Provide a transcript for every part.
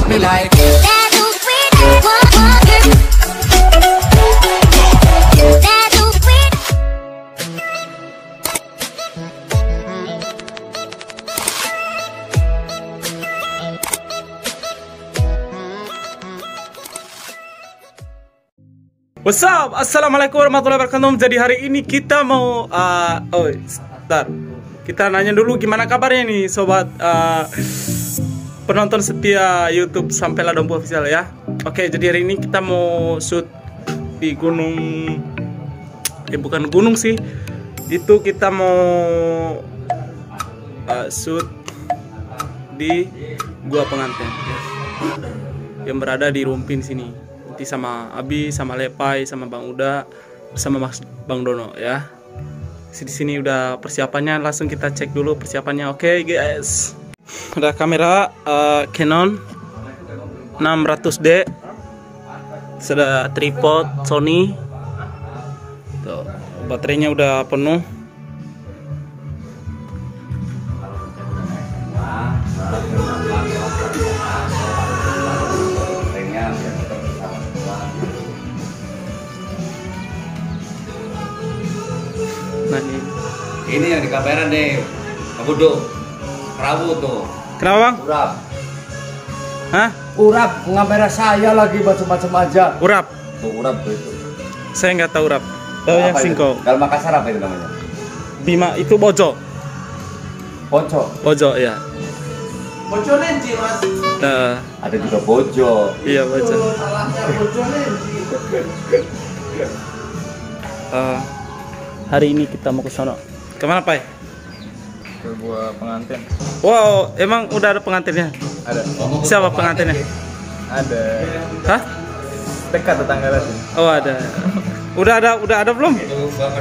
me like. What's up? Assalamualaikum warahmatullahi wabarakatuh. Jadi hari ini kita mau kita nanya dulu gimana kabarnya nih sobat penonton setia YouTube Sampai Dompu Official ya. Oke, jadi hari ini kita mau shoot di gunung, bukan gunung sih, itu kita mau shoot di gua pengantin ya, yang berada di Rumpin sini. Sama Abi, sama Lepai, sama Bang Uda, sama Mas Bang Dono ya. Di sini udah persiapannya, langsung kita cek dulu persiapannya. Oke, guys. Udah kamera Canon 600D. Sudah tripod Sony. Tuh, baterainya udah penuh. Nah, ini yang di kamera nih, Abu Do, Rabu tuh. Kenapa Bang? Urap. Hah? Urap, kamera saya lagi macam-macam aja. Urap? Tuh urap tuh itu. Saya nggak tahu urap. Tahu yang singkong. Kalau Makassar apa itu namanya? Bima itu bojo. Bojo. Bojo ya. Bojo lenji mas. Ada juga bojo. Iya bojo. Salahnya bojo lenji. Hari ini kita mau ke sono. Kemana Pai? Ke gua pengantin. Wow, emang udah ada pengantinnya? Ada. Siapa pengantinnya? Ada. Hah? Dekat tetangga lagi. Oh ada. Udah ada belum?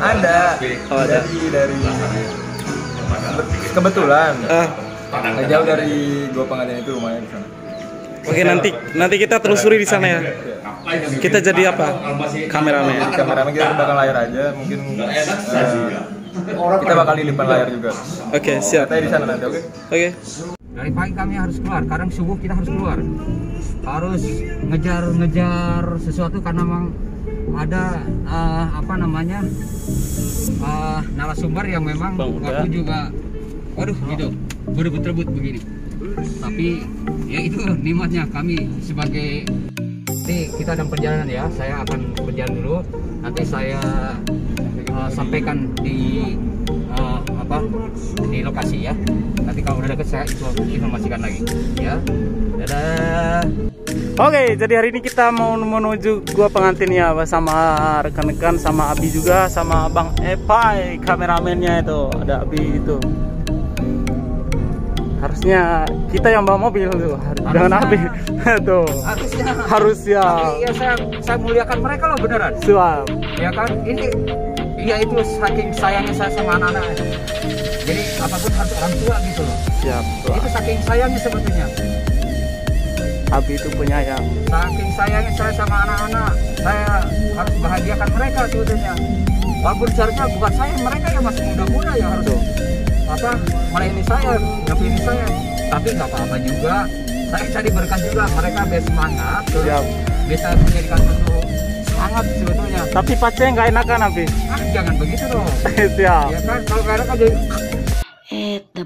Ada. Oh ada. Dari kebetulan. Nggak jauh dari gua pengantin itu, rumahnya di sana. Oke, nanti kita telusuri di sana ya. Kita jadi apa? Kameramen. Kameramen kita bakal layar aja, mungkin kita bakal lilipan layar juga. Oke, siap. Katanya di sana nanti, oke? Oke. Dari pagi kami harus keluar, kadang subuh kita harus keluar. Harus ngejar sesuatu karena memang ada narasumber yang memang waktu juga gitu berebut-rebut begini. Tapi ya itu nikmatnya kami sebagai kita dalam perjalanan ya. Saya akan berjalan dulu, nanti saya sampaikan di di lokasi ya. Nanti kalau udah deket saya informasikan lagi ya. Dadah. Oke, jadi hari ini kita mau menuju gua pengantinnya sama rekan-rekan, sama Abi juga, sama Bang Epai kameramennya itu. Ada Abi itu. Harusnya kita yang bawa mobil tuh, dengan Abi tuh. Harus ya. Tapi ya saya muliakan mereka loh beneran. Siap. Ya kan, ini ya itu saking sayangnya saya sama anak-anak. Jadi apapun harus orang tua gitu loh. Siap. Itu saking sayangnya sebetulnya. Abi itu penyayang. Saking sayangnya saya sama anak-anak, saya harus bahagiakan mereka sebetulnya. Walaupun seharusnya bukan saya, mereka yang masih muda-muda yang harus melayani saya, ngapini saya. Tapi nggak apa-apa juga. Saya cari berkah juga, mereka biar semangat, terus bisa menjadikan satu semangat sebetulnya. Tapi pacarnya nggak enakan Abi. Jangan begitu dong. Siap. Ya kan, kalau nggak enak jadi.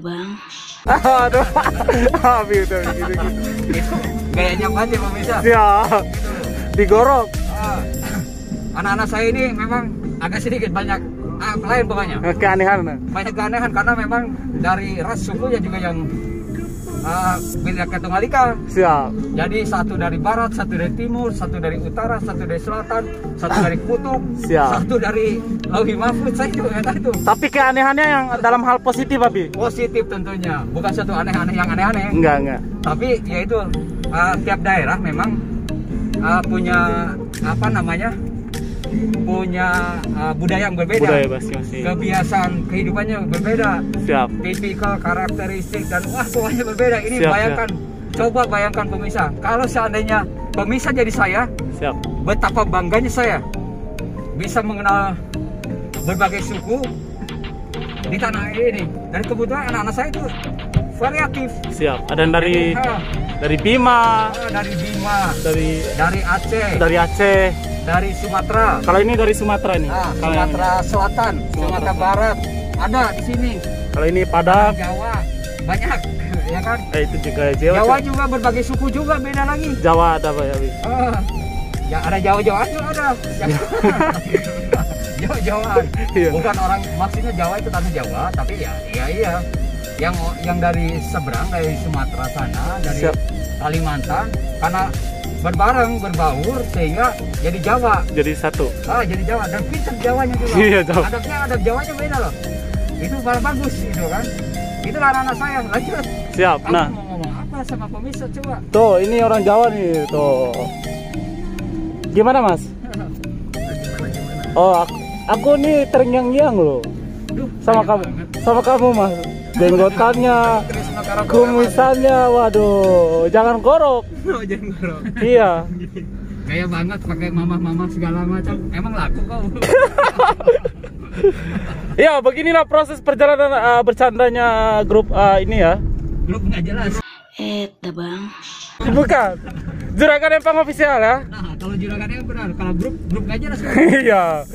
Bang. Aduh, Abi udah gitu. Itu gayanya aja pemirsa. Siap. Digorok. Anak-anak saya ini memang agak sedikit banyak lain pokoknya. Keanehan. Banyak keanehan karena memang dari ras sukunya juga yang Bhinneka Tunggal Ika. Siap. Jadi satu dari barat, satu dari timur, satu dari utara, satu dari selatan, satu dari kutub, satu dari Lauhi Mahfud. Saya juga nggak tahu itu. Tapi keanehannya yang dalam hal positif Abi? Positif tentunya, bukan satu aneh-aneh yang aneh-aneh. Enggak. Tapi ya itu tiap daerah memang punya punya budaya yang berbeda, masing-masing. Kebiasaan kehidupannya berbeda. Siap. Tipikal, karakteristik dan semuanya berbeda. Ini Siap. Coba bayangkan pemirsa, kalau seandainya pemirsa jadi saya, betapa bangganya saya bisa mengenal berbagai suku di tanah air ini. Dan kebetulan anak-anak saya itu variatif. Siap. Ada yang dari Dari Bima, Dari Bima, dari Aceh, Aceh. dari Sumatera. Kalau ini dari Sumatera nih. Nah, Kalau yang Sumatera Selatan, Sumatera Barat, ada di sini. kalau ini Padang. Jawa, banyak, ya kan? Itu juga Jawa. Jawa juga berbagai suku juga beda lagi. Jawa ada apa ya? Wi? Ya ada Jawa juga ada. Jawa-Jawaan. Iya. Bukan orang maksudnya Jawa itu tanah Jawa, tapi ya iya. Yang dari seberang dari Sumatera sana, dari Siap. Kalimantan, karena berbaur sehingga jadi Jawa. Jadi satu. Jadi Jawa dan pintar Jawanya juga. Iya, Jawa. Adab Jawanya beda loh. Itu bagus itu kan. Itu anak-anak saya. Lanjut. Siap. Kamu Nah, mau ngomong apa sama pemirsa coba? tuh ini orang Jawa nih, tuh. Gimana, Mas? Oh, aku nih terngiang-ngiang loh. Sama kamu, Mas. Jenggotannya, kumisannya, waduh, jangan gorok. Jangan gorok. Iya. Gaya banget pakai mama segala macam. Emang laku kau? Ya, beginilah proses perjalanan bercandanya grup ini ya. Grup nggak jelas. Dah bang. Bukan. Juragan Empang official ya. Nah, kalau juragannya benar. Kalau grup nggak jelas. Iya.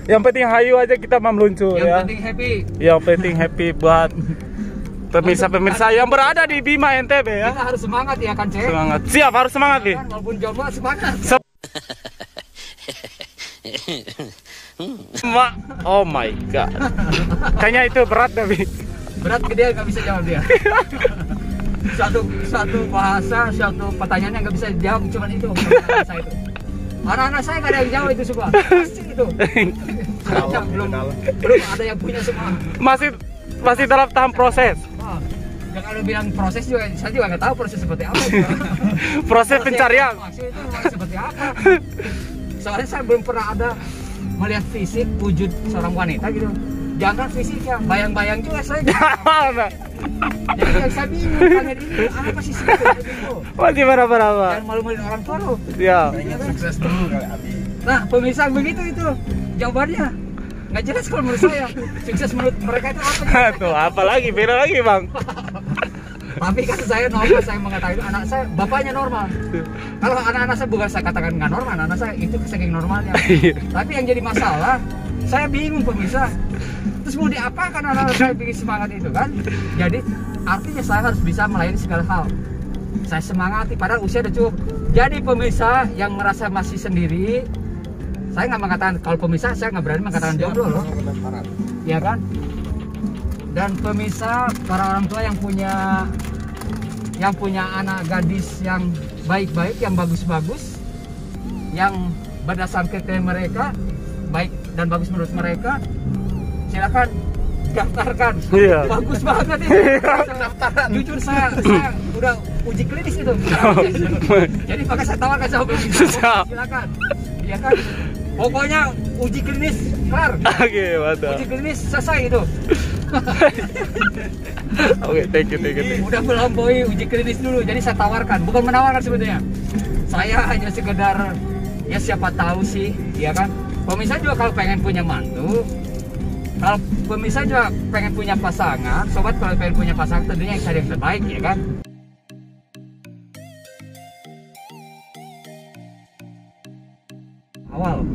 Yang penting hayu aja kita meluncur Yang ya. penting happy. Yang penting happy buat pemirsa-pemirsa yang berada di Bima NTB ya. Kita harus semangat ya kan, Cek? Semangat. Siap, harus semangat nih. Walaupun jomblo semangat. Oh my god. Kayaknya itu berat tapi. Berat gede nggak bisa jawab dia. Satu bahasa, satu pertanyaan yang nggak bisa dijawab cuma itu. Anak-anak saya nggak ada yang jawab itu semua. Pasti itu. belum ada yang punya semua. Masih dalam tahap proses. Ya kalau bilang proses juga, saya juga nggak tahu proses seperti apa. Proses pencarian. Maksud itu seperti apa? Soalnya saya belum pernah ada melihat fisik wujud seorang wanita gitu. Jangan fisiknya, bayang-bayang juga saya. Jadi yang saya bingung kalian ini apa sih sebetulnya itu? Masih berapa? Jangan malu-maluin orang tua loh. Ya. Sukses dulu kali Abi. Nah, pemirsa begitu itu jawabannya. Nggak jelas kalau menurut saya. Sukses menurut mereka itu apa? Tuh, apa lagi? Beda lagi, Bang. Tapi kan saya normal, saya mengatakan itu anak saya, bapaknya normal. Kalau anak-anak saya bukan saya katakan nggak normal, anak saya itu saking normalnya. Tapi yang jadi masalah, saya bingung pemirsa. Terus mau diapakan anak-anak saya bikin semangat itu kan? Jadi artinya saya harus bisa melayani segala hal. Saya semangati, padahal usia udah cukup. Jadi pemirsa yang merasa masih sendiri, saya nggak mengatakan, kalau pemirsa saya nggak berani mengatakan jomblo loh. Iya kan? Dan pemirsa, para orang tua yang punya anak gadis yang baik-baik, yang bagus-bagus, yang berdasarkan kriteria mereka baik dan bagus menurut mereka, silakan daftarkan. Iya. Bagus banget ini. Daftaran. Jujur saya udah uji klinis itu. Jadi maka saya tawarkan sama pemirsa. Silakan. Iya kan? Pokoknya uji klinis kelar. Oke, mantap. Uji klinis selesai itu. Oke, thank you. Udah melampaui uji klinis dulu, jadi saya tawarkan, bukan menawarkan sebetulnya. Saya hanya sekedar, ya siapa tahu sih, ya kan. Pemirsa juga kalau pengen punya mantu, kalau pemirsa juga pengen punya pasangan, sobat kalau pengen punya pasangan tentunya yang cari yang terbaik, ya kan. Awal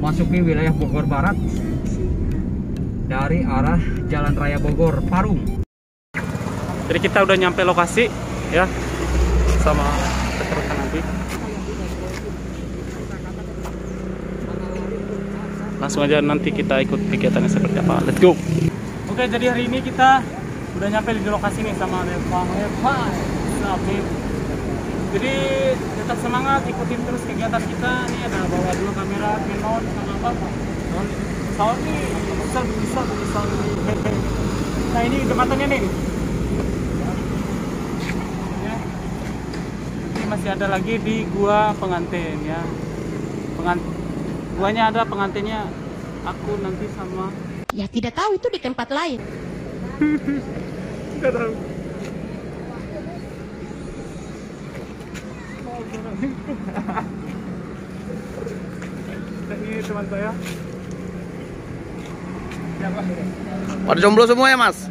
masuki wilayah Bogor Barat dari arah Jalan Raya Bogor Parung. Jadi kita udah nyampe lokasi ya sama rekan nanti. Langsung aja nanti kita ikut kegiatannya seperti apa. Let's go. Oke, jadi hari ini kita udah nyampe di lokasi nih sama Nepang. Jadi tetap semangat, ikutin terus kegiatan kita. Nih ada bawa dua kamera Canon sama apa? Sony bisa. Nah ini jembatannya nih. Ya. Ini masih ada lagi di gua pengantin ya. Guanya ada, pengantinnya aku nanti sama. Ya tidak tahu itu di tempat lain. Tidak tahu. Ini teman saya. Pada jomblo semua ya, Mas?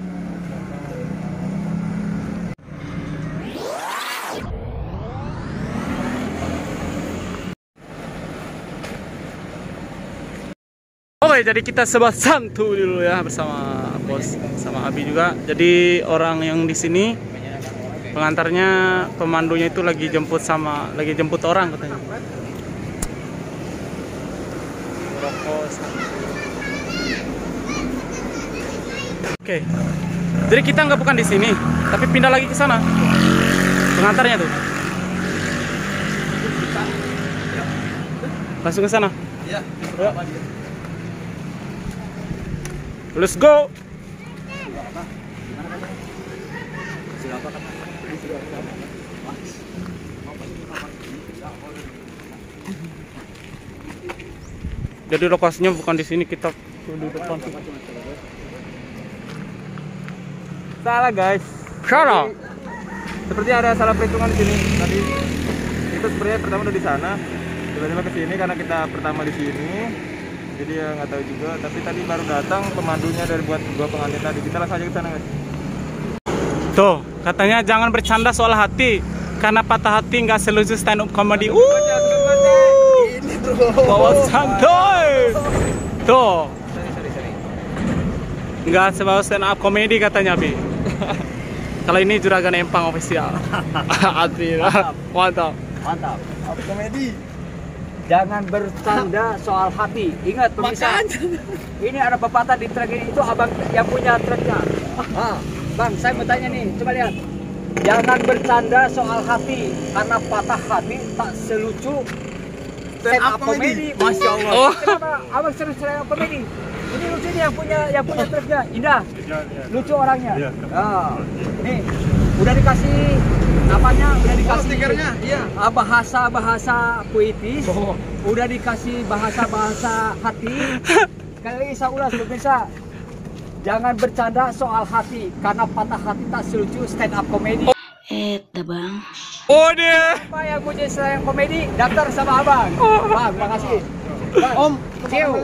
Oh, jadi kita sebat santu dulu ya bersama bos, sama Abi juga. Jadi orang yang di sini pengantarnya, pemandunya itu lagi jemput orang katanya. Oke. Jadi kita nggak bukan di sini, tapi pindah lagi ke sana. Pengantarnya tuh. Langsung ke sana. Iya. Let's go. Jadi lokasinya bukan di sini, kita di depan. Salah guys. Salah. Seperti ada salah perhitungan di sini. Tadi itu sebenarnya pertama udah di sana, tiba-tiba ke sini karena kita pertama di sini. Jadi ya nggak tahu juga. Tapi tadi baru datang pemandunya dari buat gua pengantin tadi. Kita langsung aja ke sana guys. Tuh, katanya jangan bercanda soal hati, karena patah hati nggak selucu stand up comedy. Bawa santai. Tuh. Nggak sebawa stand up comedy katanya Bi. Kalau ini Juragan Empang official. Asli lah. Mantap. Mantap. Komedi. Jangan bercanda soal hati. Ingat pemirsa. Ini ada pepatah di truk ini, itu abang yang punya truknya. Bang, saya mau tanya nih, coba lihat. Jangan bercanda soal hati, karena patah hati tak selucu stand up komedi. Masya Allah. Kenapa abang serius stand up komedi? Ini lucu nih yang punya truknya. Indah. Lucu orangnya. Nih, udah dikasih namanya, udah dikasih stikernya, iya. Bahasa puitis. Udah dikasih bahasa hati. Sekali lagi saya ulas pemirsa. Jangan bercanda soal hati, karena patah hati tak selucu stand up komedi. Bang. Oh dia. Apa yang punya stand up komedi? Daftar sama abang. Bang, makasih. Bang, Om, ciao.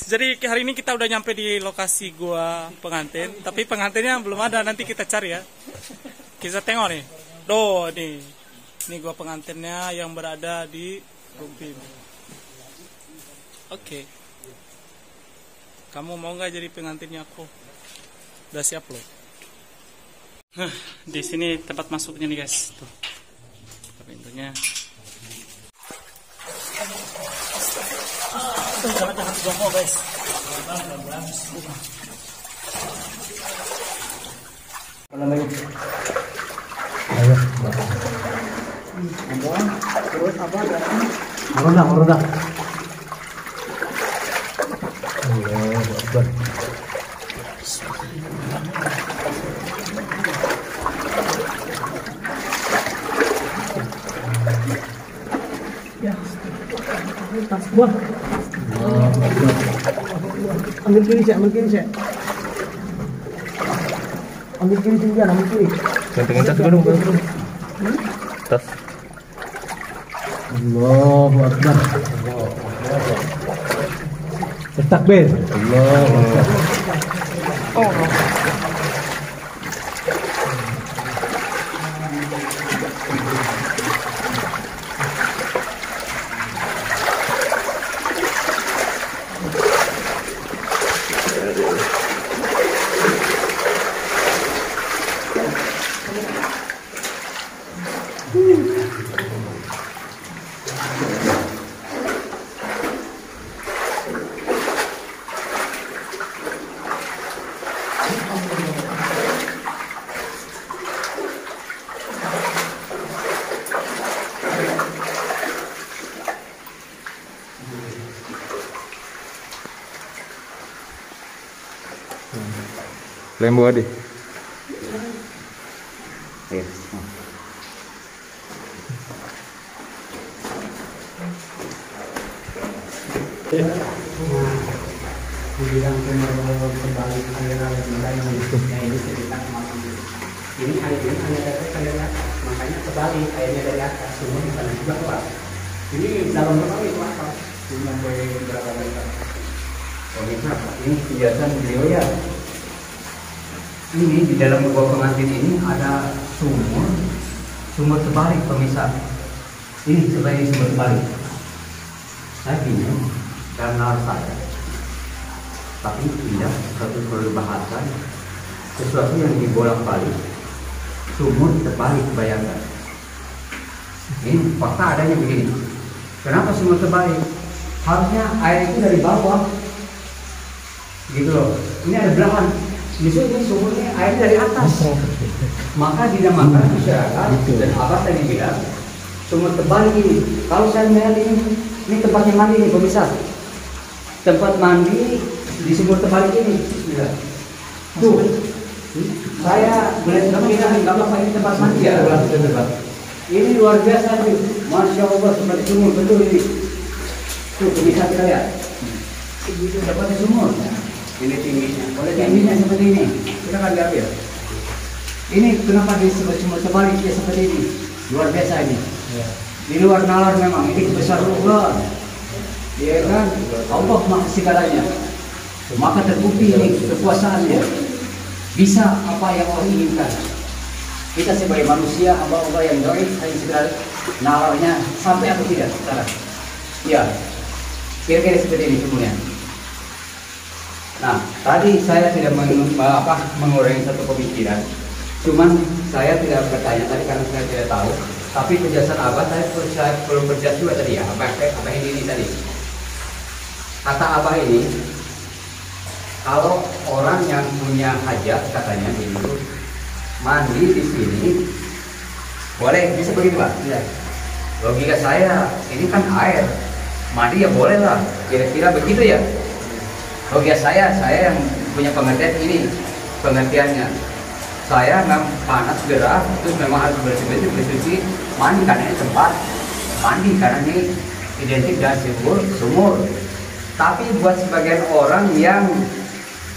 Jadi hari ini kita udah nyampe di lokasi gua pengantin, tapi pengantinnya belum ada, nanti kita cari ya. Kita tengok nih. Doh, nih. Ini gua pengantinnya yang berada di Rumpin. Oke. Kamu mau nggak jadi pengantinnya aku? Udah siap loh. Di sini tempat masuknya nih guys. Tuh. Pintunya. Jangan jongkok guys. Terus apa? Merodah. Tas gua. Ambil kiri cek. Ambil kiri tinggal, ambil kiri. Gantengin tas dulu. Tas. Allahu Akbar. Takbir. Allahu Akbar. Lembo ade. Dibilang kembali aliran yang lain, itu cerita kemarin. Ini airnya dari atas, makanya kebalik airnya dari atas, sumur di sana juga keluar. Ini dalam berapa itu apa? Sampai berapa meter? Oh ini kebiasaan beliau ya. Ini di dalam gua pengantin ini ada sumur terbalik pemisah. Ini sebagai sumber terbalik. Saya bingung karena saya, tapi tidak satu perbahasan sesuatu yang dibolak-balik. Sumur terbalik, bayangkan. Ini fakta adanya begini. Kenapa sumur terbalik? Harusnya air itu dari bawah, gitu loh. Ini ada belahan. Justru ini sumurnya air dari atas. Maka dinamakan masyarakat dan abah tadi bilang sumur terbalik ini. Kalau saya melihat ini tempatnya mandi nih pemirsa. Tempat mandi di sumur terbalik ini. Tuh. Saya melihat nggak apa-apa ini tempat mandi ya. Ini luar biasa tuh, masya Allah seperti sumur betul ini. Tuh bisa kita lihat. Itu seperti sumur. Ini tingginya. Boleh tingginya seperti ini. Kita akan lihat ya. Ini kenapa disebut sumur terbalik ya seperti ini. Luar biasa ini. Di luar nalar memang. Ini besar Allah. Ya kan? Allah maha segalanya. Maka terbukti ini kekuasaannya. Bisa apa yang Allah inginkan. Kita sebagai manusia, hamba Allah yang doib, hanya sekedar nalarnya sampai atau tidak sekarang. Ya, kira-kira seperti ini semuanya. Nah, tadi saya tidak mengurangi satu pemikiran. Cuman saya tidak bertanya tadi karena saya tidak tahu. Tapi penjelasan Abah saya belum berjelas juga tadi ya. Apa ini tadi? Kata Abah ini. Kalau orang yang punya hajat katanya begitu mandi di sini boleh bisa begitu Pak? Ya. Logika saya ini kan air mandi ya boleh lah kira-kira begitu ya. Logika saya yang punya pengertian ini pengertiannya saya nggak panas gerah terus memang harus bersih mandi karena ini tempat mandi karena ini identik dengan sumur. Tapi buat sebagian orang yang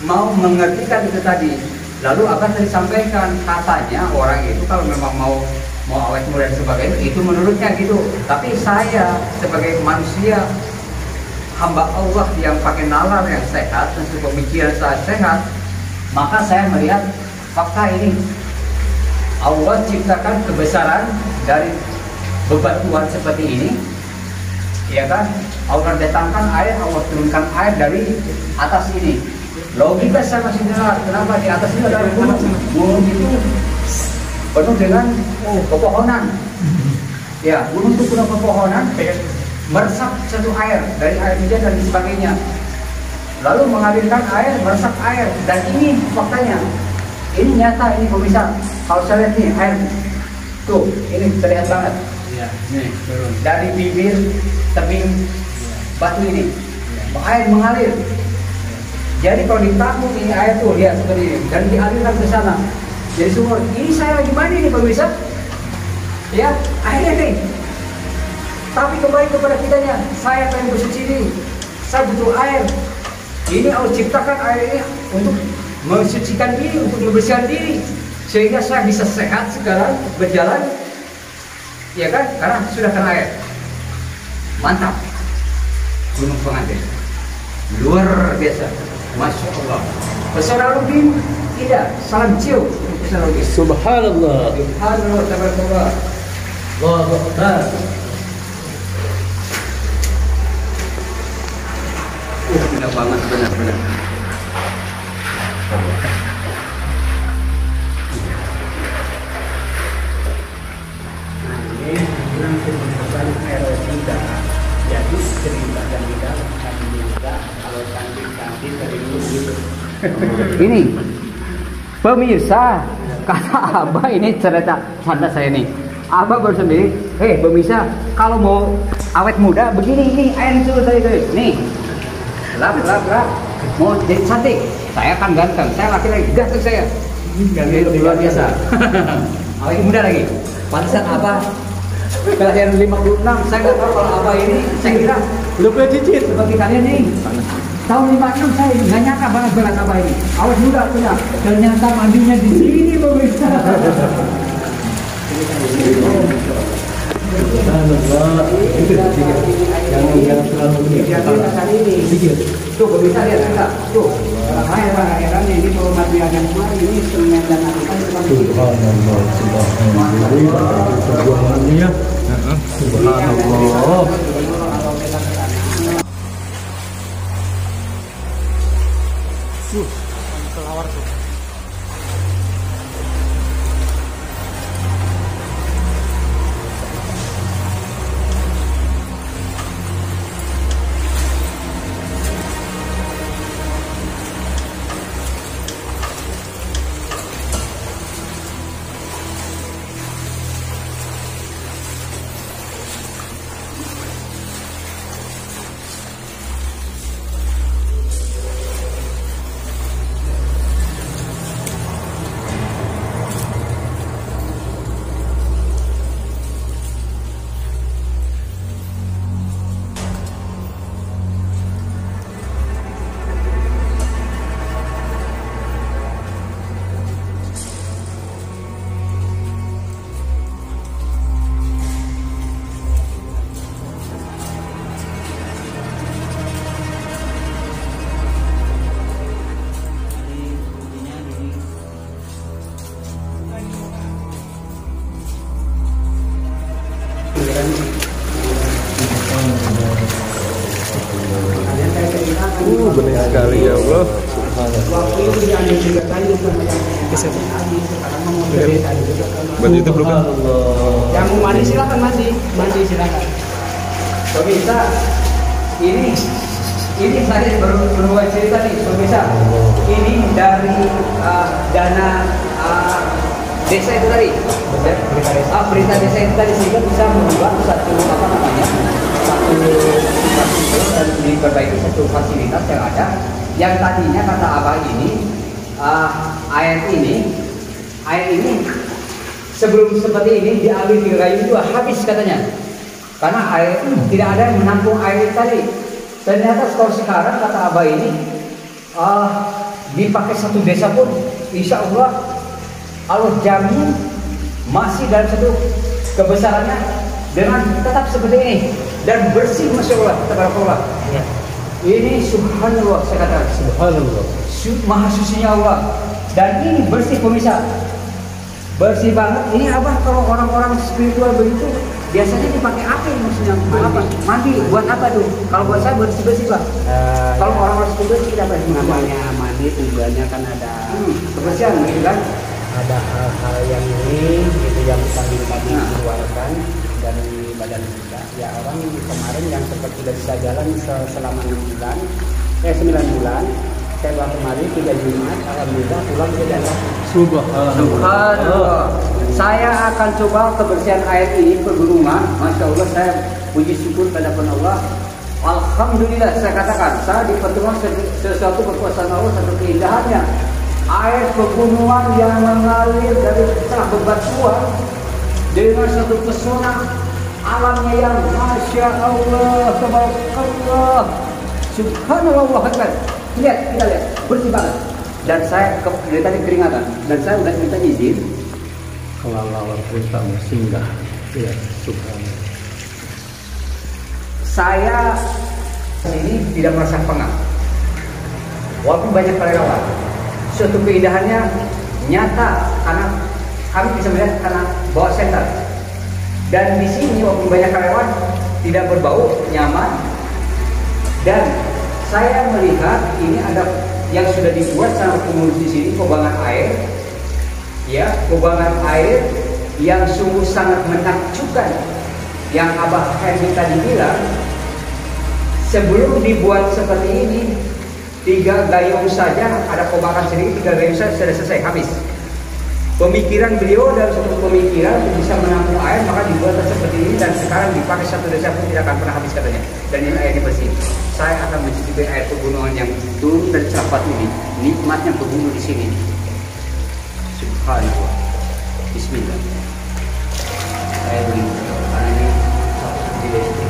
mau mengertikan itu tadi, lalu akan disampaikan katanya orang itu kalau memang mau awet muda dan sebagainya itu menurutnya gitu. Tapi saya sebagai manusia hamba Allah yang pakai nalar yang sehat dan pemikiran saya sehat, maka saya melihat fakta ini. Allah ciptakan kebesaran dari bebatuan seperti ini, ya kan? Allah datangkan air, Allah turunkan air dari atas ini. Logika saya masih dengar, kenapa di atas ini ada gunung? Gunung itu penuh dengan pepohonan. Ya, gunung itu penuh pepohonan, meresap satu air dari air hujan dan sebagainya. Lalu mengalirkan air, meresap air. Dan ini faktanya, ini nyata, ini pemirsa. Kalau saya lihat nih air, tuh, ini terlihat banget. Nih, dari bibir tebing batu ini, air mengalir. Jadi kalau ditampung ini air tuh lihat seperti ini dan dialirkan ke sana. Jadi sumur. Ini saya lagi mandi nih pemirsa. Ya, airnya nih. Tapi kembali kepada kitanya, saya pengen bersuci nih. Saya butuh air. Ini Allah ciptakan air ini untuk mensucikan diri, untuk membersihkan diri, sehingga saya bisa sehat sekarang berjalan. Ya kan? Karena sudah kena air. Mantap. Gunung Pengantin. Luar biasa. Masya Allah. Pesarudin tidak salam cium. Pesarudin. Subhanallah. Subhanallah. Tabarakallah. Allahu Akbar. Benar banget, benar. Ini langsung berbalik erotika. Jadi cerita dan tidak akan juga kalau cantik dari dulu gitu. Ini pemirsa kata Abah ini cerita canda saya nih. Abah baru sendiri, pemirsa kalau mau awet muda begini ini air itu tadi nih. Lap. Mau jadi cantik, saya kan ganteng, saya laki-laki ganteng saya. Ganteng luar biasa. Awet muda lagi. Pantesan Abah kelahiran 56, saya nggak tahu kalau Abah ini, saya kira udah punya cicit seperti kalian nih. tahun 56 saya nggak nyangka banget berat apa ini. Awas muda punya. Ternyata mandinya di sini pemirsa. Tuh pemirsa lihat enggak? Tuh airnya ini kalau mati yang kemarin ini semen dan apikan Subhanallah. Bening sekali ya Allah. Baju itu belum kan? Yang mau mandi silakan mandi silakan. Pemirsa, ini saya baru cerita nih pemirsa. Ini dari dana desa itu tadi. Berita desa itu tadi sehingga bisa membuat satu dan diperbaiki satu fasilitas yang ada. Yang tadinya kata Abah ini air ini sebelum seperti ini diambil 3 kayu juga habis katanya, karena air tidak ada yang menampung air tadi. Ternyata sekarang kata Abah ini dipakai satu desa pun insya Allah jamin masih dalam satu kebesarannya dengan tetap seperti ini dan bersih, masya Allah, tabarakallah. Ya. Ini subhanallah, saya katakan subhanallah, maha sucinya Allah. Dan ini bersih pemirsa, bersih banget. Ini Abah kalau orang-orang spiritual begitu biasanya dipakai apa maksudnya? Apa? Mandi buat apa tuh? Kalau buat saya bersih Pak. Kalau orang-orang spiritual kita apa namanya mandi? Tujuannya kan ada kebersihan gitu kan? Ada hal-hal yang ini gitu yang kami keluarkan dari badan kita. Ya orang kemarin yang sempat tidak bisa jalan selama 9 bulan. Saya bawa kemarin 3 Jumat, alhamdulillah pulang ke jalan. Subhanallah. Saya akan coba kebersihan air ini pegunungan. Masya Allah, saya puji syukur pada Allah. Alhamdulillah, saya katakan saya dipertemukan sesuatu kekuasaan Allah, satu keindahannya. Air pegunungan yang mengalir dari tengah bebatuan dengan satu pesona alamnya yang masya Allah, tabarakallah, subhanallah, akbar. Lihat, kita lihat, bersih banget. Dan saya dari tadi keringatan, dan saya udah minta izin Kelelawar kita singgah. Ya, subhanallah. Saya ini tidak merasa pengap, walaupun banyak kelelawar. Suatu keindahannya nyata karena kami bisa melihat karena bawa senter. Dan di sini walaupun banyak karyawan tidak berbau, nyaman. Dan saya melihat ini ada yang sudah dibuat sama pengurus di sini, kubangan air, ya, kubangan air yang sungguh sangat menakjubkan. Yang Abah Hendy tadi bilang, sebelum dibuat seperti ini 3 gayung saja, ada kobakan sedikit, 3 gayung saja sudah selesai, habis. Pemikiran beliau dalam satu pemikiran bisa menampung air, maka dibuat seperti ini dan sekarang dipakai satu desa pun tidak akan pernah habis katanya. Dan ini air bersih. Saya akan mencicipi air pegunungan yang turun dari Cerapat ini. Nikmatnya pegunung di sini. Subhanallah. Bismillah. Saya beri karena ini satu seperti desa.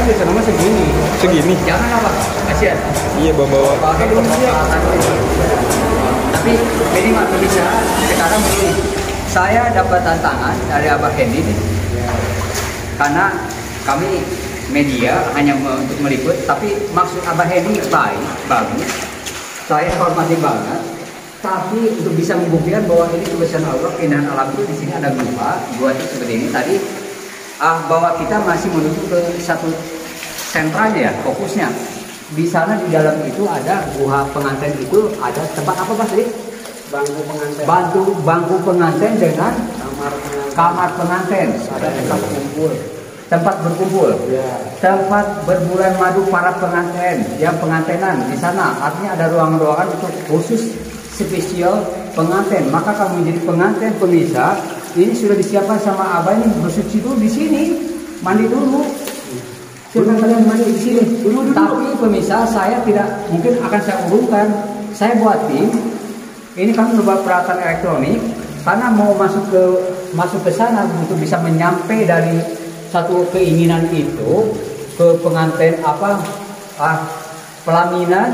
di sana mah segini. Segini. Jangan apa, kasihan. Iya, bawa-bawa. Tapi minimal bisa sekarang begini. Saya dapat tantangan dari Abah Hendy nih. Karena kami media hanya untuk meliput, tapi maksud Abah Hendy baik, bagus. Saya hormati banget. Tapi untuk bisa membuktikan bahwa ini kebesaran Allah, keindahan alam itu di sini ada gua itu seperti ini tadi. Bahwa kita masih menuju ke satu sentralnya ya, fokusnya. Di sana di dalam itu ada gua pengantin itu ada tempat apa Pak sih? Bangku pengantin. Bangku pengantin dengan kamar pengantin. Ada tempat kumpul. Tempat berkumpul. Ya. Tempat berbulan madu para pengantin yang pengantinan di sana. Artinya ada ruangan-ruangan untuk khusus spesial pengantin. Maka kamu menjadi pengantin pemirsa, ini sudah disiapkan sama Abah ini bersuci dulu di sini, mandi dulu. Silakan kalian mandi di sini. Tapi pemirsa, saya tidak mungkin akan saya urungkan. Saya buat tim. Ini kami membawa peralatan elektronik karena mau masuk ke sana untuk bisa menyampai dari satu keinginan itu ke pengantin pelaminan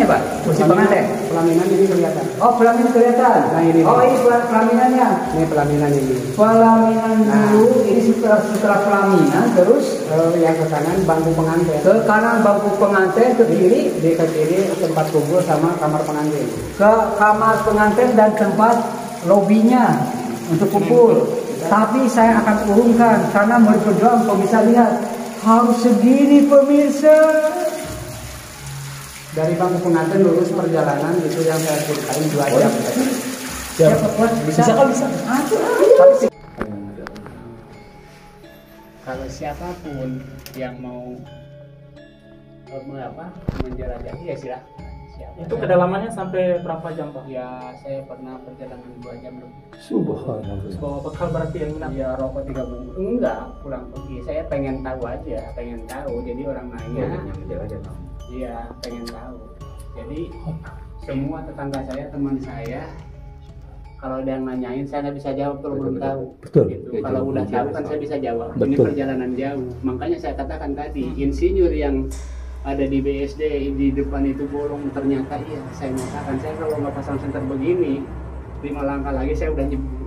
ya Pak? Kursi pengantin. Pelaminan ini kelihatan. Oh, pelaminan kelihatan. Nah, ini. Oh, ini pelaminannya. Ini pelaminan ini. Pelaminan dulu, ini setelah pelaminan terus Yang ke kanan bangku pengantin. ke kanan bangku pengantin, ke kiri Di ke kiri tempat kumpul sama kamar pengantin. ke kamar pengantin dan tempat lobinya untuk kumpul. Tapi saya akan urungkan karena mau berjuang. Pemirsa lihat harus segini pemirsa. Dari bangku pengantin lurus perjalanan itu yang saya ceritain 2 jam. Siapa kuat? Bisa kan bisa. Tapi Kalau siapapun yang mau menjelajahi ya silakan. Itu kedalamannya sampai berapa jam Pak? Ya saya pernah perjalanan 2 jam lebih. Subhanallah. Terus bawa bekal berarti yang nginap? Ya rokok 3 bungkus. Enggak, pulang pergi. Saya pengen tahu aja, pengen tahu. Jadi orang nanya. Iya, pengen tahu. Jadi semua tetangga saya, teman saya, kalau ada yang nanyain saya nggak bisa jawab kalau belum tahu. Betul. Gitu. Kalau udah tahu kan saya bisa jawab. Ini Betul. perjalanan jauh. Makanya saya katakan tadi, insinyur yang ada di BSD di depan itu bolong, ternyata iya. Saya mengatakan saya kalau nggak pasang senter begini, 5 langkah lagi saya udah nyebur.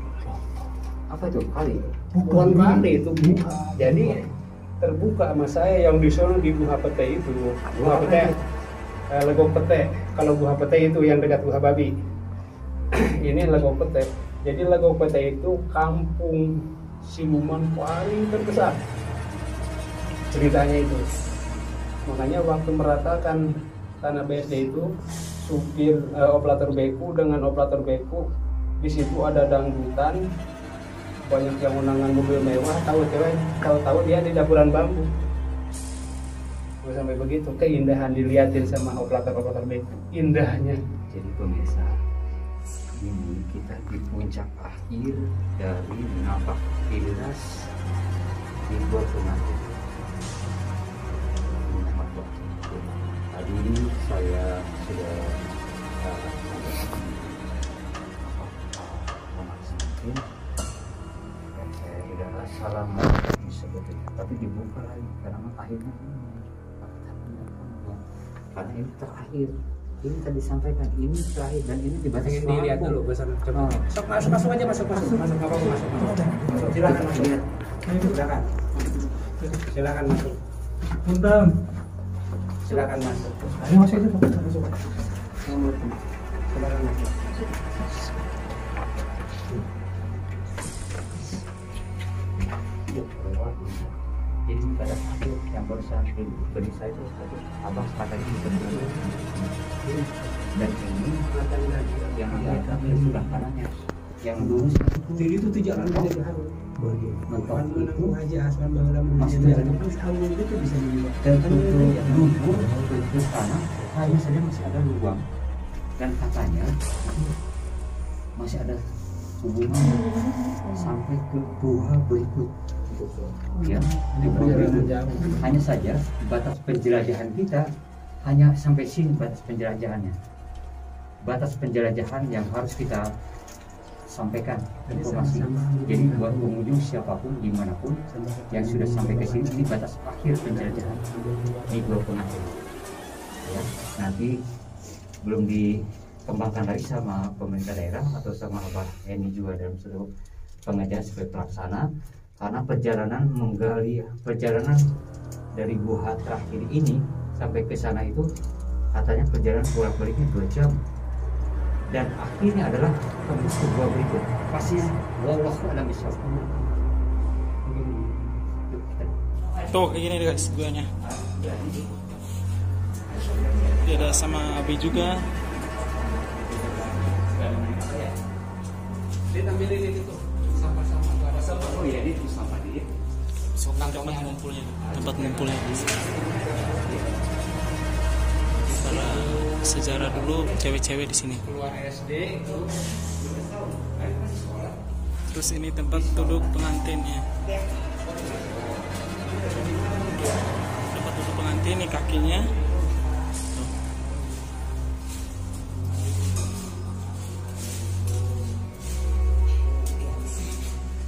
apa itu kali? Bukan kali itu buha. Jadi terbuka sama saya yang di sana di Buha Pete itu. Buha Pete, Legok Pete. Kalau Buha Pete itu yang dekat Buha Babi. Ini Legok Pete. Jadi Legok Pete itu kampung siluman paling terbesar. Ceritanya itu. Makanya waktu meratakan tanah BSD itu, supir operator beku dengan operator beku, di situ ada dangdutan, banyak yang undangan mobil mewah, tahu dia di dapuran bambu. Sampai begitu keindahan dilihatin sama operator beku, indahnya. Jadi pemirsa, ini kita di puncak akhir dari Napak Tilas di Gua Pengantin. Tadi saya sudah memastikan dan saya tidak salah sebetulnya, tapi dibuka lagi karena akhirnya karena ini terakhir. Ini tadi disampaikan ini terakhir dan ini dibatasi. Dilihat dulu besar. Coba. Masuk aja masuk. Silakan masuk. Silakan masuk. Punten. Silakan masuk. Ayo masuk itu. Masuk. Silakan masuk. Jadi pada akhir yang berusaha beri saya itu abang kata ini dan ini yang agak di sebelah kanannya yang lurus Jadi itu tuh jalan aja harus. mentok itu Haji Asman Bangla maksudnya Abu itu bisa dilihat. dan tutup tanah hanya saja masih ada lubang dan katanya masih ada hubungan sampai ke Buha berikut ya hanya saja batas penjelajahan kita hanya sampai sini batas penjelajahan yang harus kita sampaikan informasi. Jadi buat pengunjung siapapun dimanapun yang sudah sampai ke sini, ini batas akhir penjelajahan di Gua Pengantin. Ya, nanti belum dikembangkan lagi sama pemerintah daerah atau sama Abah Eni juga dalam seluruh pengajian sebagai pelaksana, karena perjalanan dari Gua terakhir ini sampai ke sana itu katanya perjalanan bolak-baliknya 2 jam. Dan akhirnya adalah tembus ke gua berikut. Pastinya wallahu a'lam bishawab. Tuh kayak gini guys guanya. Dia ada sama Abi juga. Dia tampilin itu sama-sama ada sampah. Oh iya, itu sampah dia. So, tempat ngumpulnya. Para sejarah dulu cewek-cewek di sini. Keluar SD itu Terus ini tempat duduk pengantinnya. Tempat duduk pengantin ini kakinya. Tuh.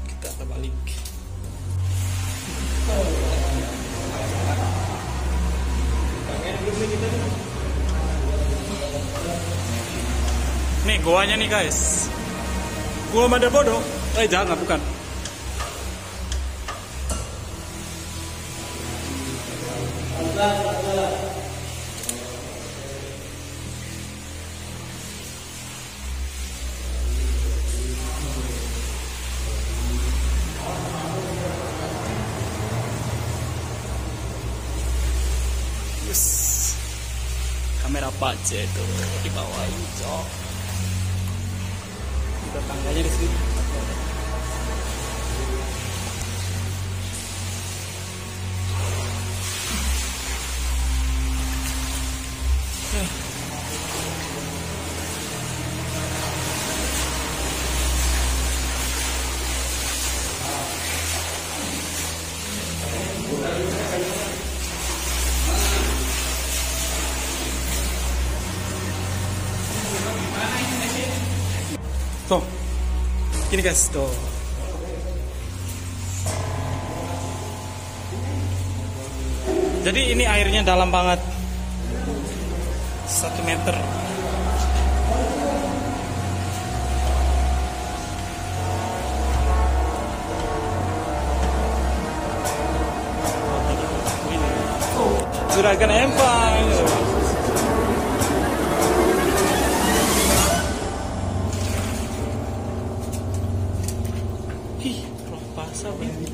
Kita terbalik. Nih goanya nih guys. Gua Mada Bodoh. Jangan, bukan. Yes. Kamera pace itu di bawah itu. Ada tangganya di sini. Tuh, gini guys, tuh. Jadi ini airnya dalam banget, 1 meter. Juragan Empang. Roh pasar ini.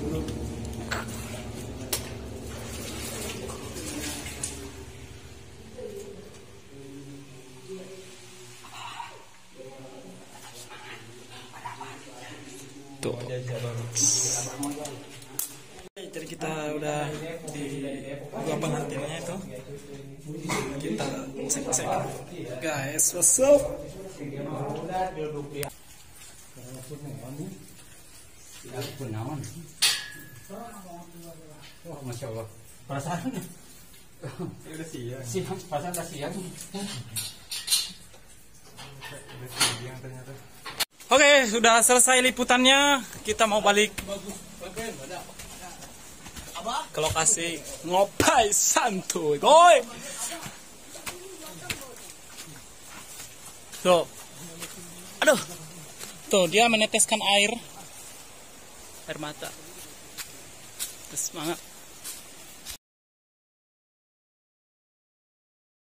Tuh. Jadi kita udah di Gua Pengantinnya itu. Kita cek-cek. Guys, what's up? Gunawan. Wah, masya Allah. Perasaan Udah siang. siang, perasaan udah siang. Ternyata. Oke, sudah selesai liputannya. Kita mau balik ke lokasi ngopai santuy, boy. Tuh, aduh, tuh dia meneteskan air mata. Semangat.